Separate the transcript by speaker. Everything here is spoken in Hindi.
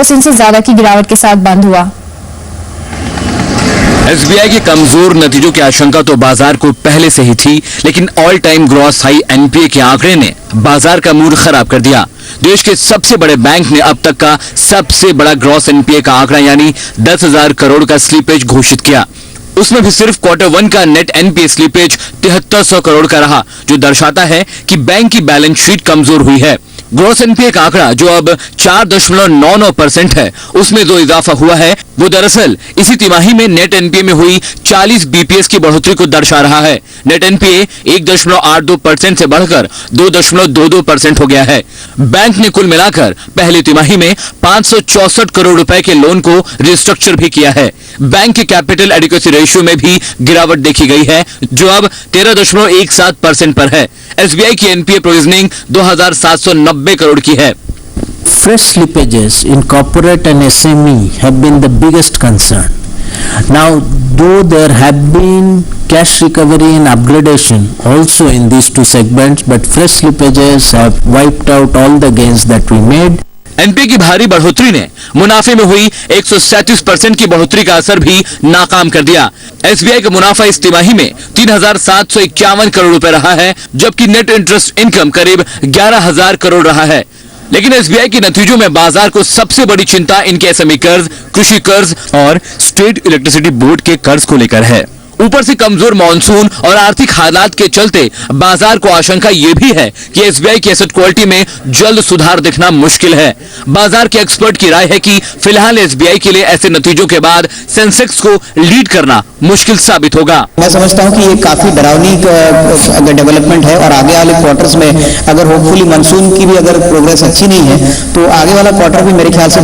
Speaker 1: 5% से ज्यादा की गिरावट के साथ बंद हुआ।
Speaker 2: एसबीआई के कमजोर नतीजों की आशंका तो बाजार को पहले से ही थी, लेकिन all time gross high NPA के आंकड़े ने बाजार का मूड खराब कर दिया। देश के सबसे बड़े बैंक ने अब तक का सबसे बड़ा ग्रॉस एनपीए का आंकड़ा यानी 10,000 करोड़ का स्लीपेज घोषित किया। उसमें भी सिर्फ Q1 का नेट एनपीए स्लीपेज 7300 करोड़ का रहा, जो दर्शाता है कि बैंक की बैलेंस शीट कमजोर हुई है। ग्रॉस एनपीए का आंकड़ा जो अब 4.99% है, उसमें जो इजाफा हुआ है वो दरअसल इसी तिमाही में नेट एनपीए में हुई 40 बीपीएस की बढ़ोतरी को दर्शा रहा है। नेट एनपीए 1.82% से बढ़कर 2.22% हो गया है। बैंक ने कुल मिलाकर पहली तिमाही में 564 करोड़ रुपए के लोन को रिस्ट्रक्चर भी किया है। बैंक के कैपिटल एडिक्वेसी रेशियो में भी गिरावट देखी गई है, जो अब 13.17% पर है। एसबीआई की एनपीए प्रोविजनिंग 2,790 करोड़ की है।
Speaker 3: Fresh slippages in corporate and SME have been the biggest concern. Now, though there have been cash recovery and upgradation also in these two segments, but fresh slippages have wiped out all the gains that we made.
Speaker 2: NPA की भारी बढ़ोतरी ने मुनाफे में हुई 137% की बढ़ोतरी का असर भी नाकाम कर दिया। एसबीआई का मुनाफा इस तिमाही में 3,751 करोड़ रुपए रहा है, जबकि नेट इंटरेस्ट इनकम करीब 11,000 करोड़ रहा है। लेकिन एसबीआई के नतीजों में बाजार को सबसे बड़ी चिंता इनके एसएमई कर्ज, कृषि कर्ज और स्टेट इलेक्ट्रिसिटी बोर्ड के कर्ज को लेकर है। ऊपर से कमजोर मानसून और आर्थिक हालात के चलते बाजार को आशंका ये भी है कि एसबीआई की एसेट क्वालिटी में जल्द सुधार दिखना मुश्किल है। बाजार के एक्सपर्ट की राय है कि फिलहाल एसबीआई के लिए ऐसे नतीजों के बाद सेंसेक्स को लीड करना मुश्किल साबित होगा।
Speaker 4: मैं समझता हूं कि ये काफी डरावनी डेवलपमेंट है और आगे वाले क्वार्टर्स में अगर होपफुली मानसून की भी अगर प्रोग्रेस अच्छी नहीं है तो आगे वाला क्वार्टर भी मेरे ख्याल से